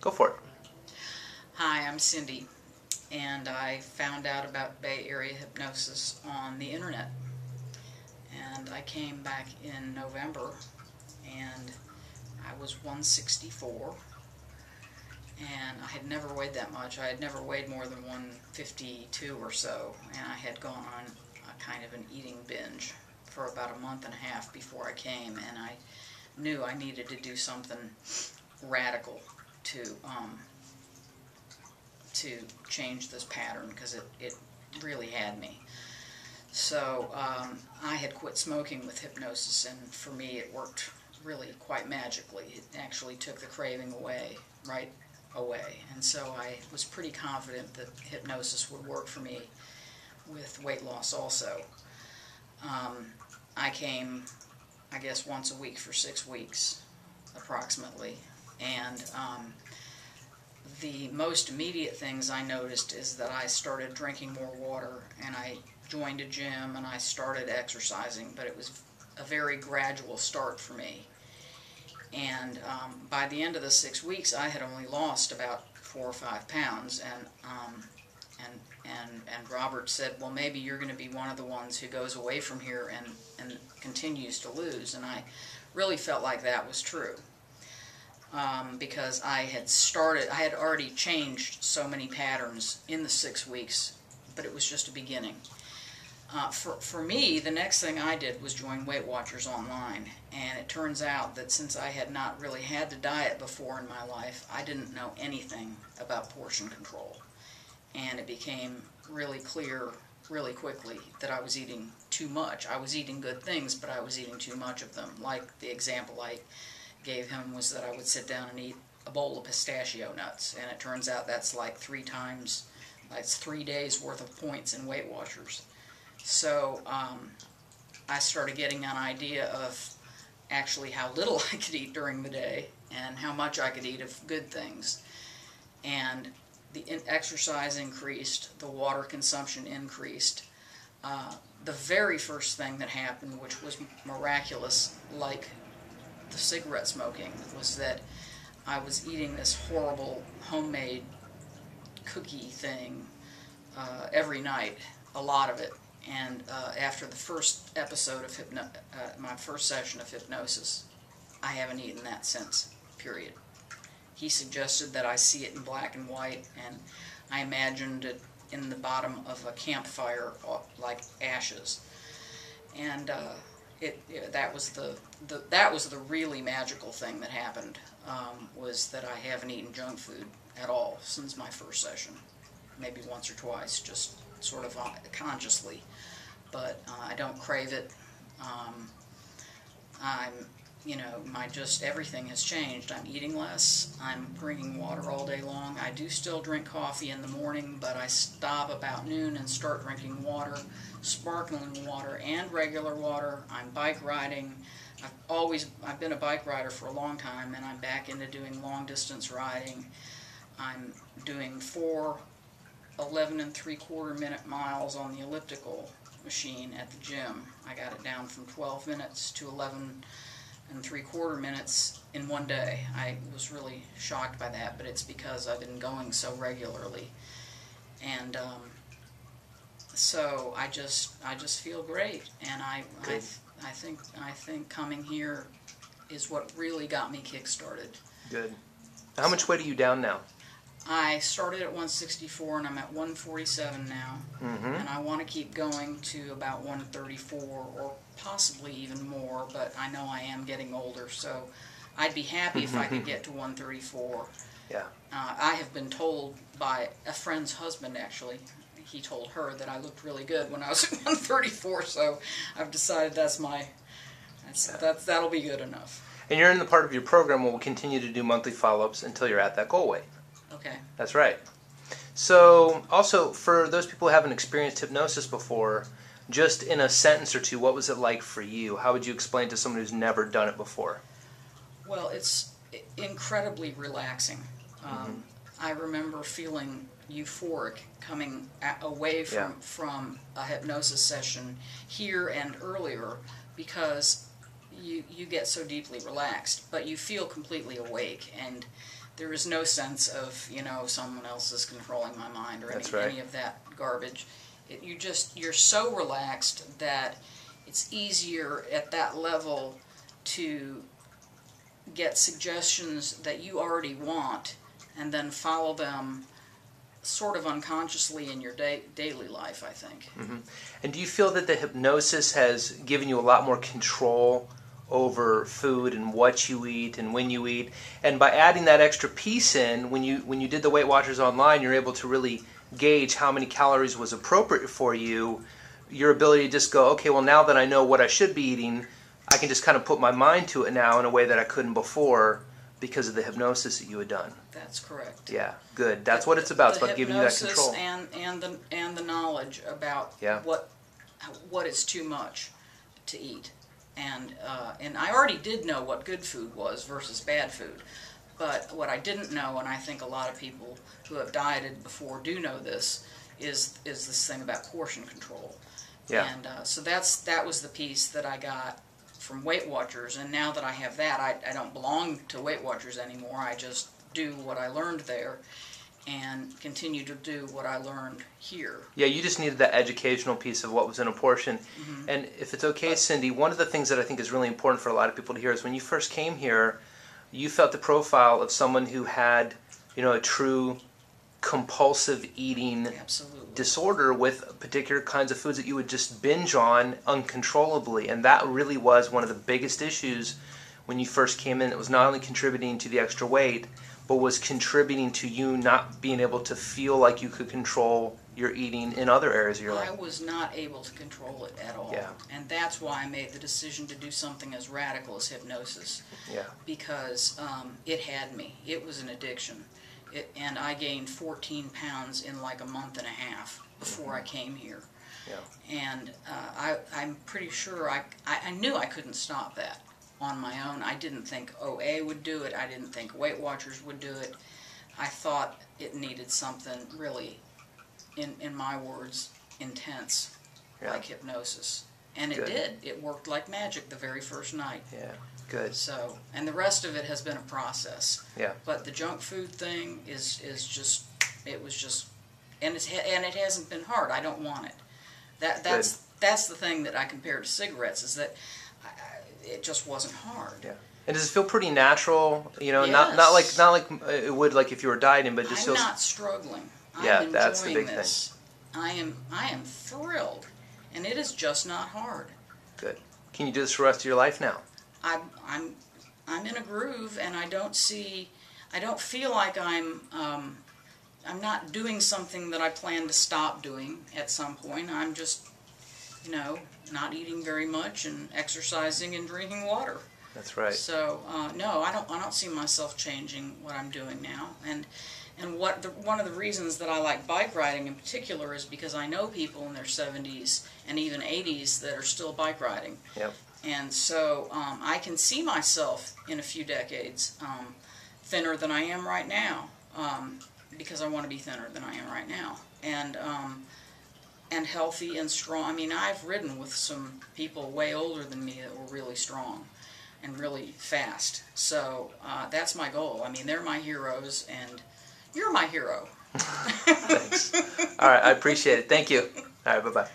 Go for it. Hi, I'm Cindy, and I found out about Bay Area Hypnosis on the internet. And I came back in November, and I was 164, and I had never weighed that much. I had never weighed more than 152 or so, and I had gone on a kind of an eating binge for about a month and a half before I came, and I knew I needed to do something radical to change this pattern, because it really had me. So I had quit smoking with hypnosis, and for me it worked really quite magically. It actually took the craving right away. And so I was pretty confident that hypnosis would work for me with weight loss also. I came, I guess, once a week for 6 weeks, approximately. And the most immediate things I noticed is that I started drinking more water, and I joined a gym, and I started exercising, but it was a very gradual start for me. And by the end of the 6 weeks, I had only lost about 4 or 5 pounds, and Robert said, well, maybe you're going to be one of the ones who goes away from here and continues to lose. And I really felt like that was true, because I had already changed so many patterns in the 6 weeks, but it was just a beginning. For me, the next thing I did was join Weight Watchers online, and it turns out that since I had not really had to diet before in my life, I didn't know anything about portion control. And it became really clear really quickly that I was eating too much. I was eating good things, but I was eating too much of them. Like the example I gave him was that I would sit down and eat a bowl of pistachio nuts, and it turns out that's like 3 days worth of points in Weight Watchers. So I started getting an idea of actually how little I could eat during the day and how much I could eat of good things. And the exercise increased, the water consumption increased. The very first thing that happened, which was miraculous, like the cigarette smoking, was that I was eating this horrible homemade cookie thing every night, a lot of it. And after the first episode of my first session of hypnosis, I haven't eaten that since, period. He suggested that I see it in black and white, and I imagined it in the bottom of a campfire, like ashes. And that was the really magical thing that happened, was that I haven't eaten junk food at all since my first session. Maybe once or twice, just sort of consciously, but I don't crave it. Everything has changed. I'm eating less. I'm drinking water all day long. I do still drink coffee in the morning, but I stop about noon and start drinking water, sparkling water and regular water. I'm bike riding. I've been a bike rider for a long time, and I'm back into doing long distance riding. I'm doing 4 11 3/4 minute miles on the elliptical machine at the gym. I got it down from 12 minutes to 11 3/4 minutes in one day. I was really shocked by that, but it's because I've been going so regularly. And so I just feel great, and I think coming here is what really got me kick-started. Good. How much weight are you down now? I started at 164, and I'm at 147 now, and I want to keep going to about 134, or possibly even more, but I know I am getting older, so I'd be happy if I could get to 134. Yeah. I have been told by a friend's husband, actually. He told her that I looked really good when I was at 134, so I've decided that'll be good enough. And you're in the part of your program where we'll continue to do monthly follow-ups until you're at that goal weight. Okay. That's right. So, also, for those people who haven't experienced hypnosis before, just in a sentence or two, what was it like for you? How would you explain to someone who's never done it before? Well, it's incredibly relaxing. I remember feeling euphoric coming away from a hypnosis session here and earlier, because you get so deeply relaxed, but you feel completely awake, and There is no sense of, someone else is controlling my mind or That's any of that garbage. You're so relaxed that it's easier at that level to get suggestions that you already want and then follow them sort of unconsciously in your daily life, I think. Mm-hmm. And do you feel that the hypnosis has given you a lot more control over food and what you eat and when you eat? And by adding that extra piece in, when you did the Weight Watchers online, you're able to really gauge how many calories was appropriate for you. Your ability to just go, okay, well, now that I know what I should be eating, I can just kind of put my mind to it now in a way that I couldn't before because of the hypnosis that you had done. That's correct. Yeah, good. That's what it's about. It's about giving you that control. And the knowledge about what is too much to eat. And I already did know what good food was versus bad food. But what I didn't know, and I think a lot of people who have dieted before do know this, is this thing about portion control. Yeah. And so that was the piece that I got from Weight Watchers. And now that I have that, I don't belong to Weight Watchers anymore. I just do what I learned there and continue to do what I learned here. Yeah, you just needed that educational piece of what was in a portion. Mm-hmm. And if it's okay, Cindy, one of the things that I think is really important for a lot of people to hear is when you first came here, you felt the profile of someone who had, a true compulsive eating disorder with particular kinds of foods that you would just binge on uncontrollably. And that really was one of the biggest issues when you first came in. It was not only contributing to the extra weight, but was contributing to you not being able to feel like you could control your eating in other areas of your life. I was not able to control it at all. Yeah. And that's why I made the decision to do something as radical as hypnosis. Yeah. Because it had me. It was an addiction. And I gained 14 pounds in like a month and a half before I came here. Yeah. And I'm pretty sure I knew I couldn't stop that on my own. I didn't think OA would do it. I didn't think Weight Watchers would do it. I thought it needed something really, in my words, intense, like hypnosis. And it did. It worked like magic the very first night. Yeah, good. So, and the rest of it has been a process. Yeah. But the junk food thing is just, it was just, and it hasn't been hard. I don't want it. That's the thing that I compare to cigarettes, is that it just wasn't hard. Yeah. And does it feel pretty natural? Yes. Not like it would like if you were dieting, but just I'm feels. not struggling. Yeah, I'm that's the enjoying big this. thing. I am thrilled, and it is just not hard. Good. Can you do this for the rest of your life now? I'm in a groove, and I don't feel like I'm not doing something that I plan to stop doing at some point. I'm just, not eating very much and exercising and drinking water. That's right. So no, I don't see myself changing what I'm doing now. And one of the reasons that I like bike riding in particular is because I know people in their 70s and even 80s that are still bike riding. Yep. And so I can see myself in a few decades thinner than I am right now, because I want to be thinner than I am right now, and healthy and strong. I mean, I've ridden with some people way older than me that were really strong and really fast. So that's my goal. I mean, they're my heroes, and you're my hero. Thanks. All right, I appreciate it. Thank you. All right, bye-bye.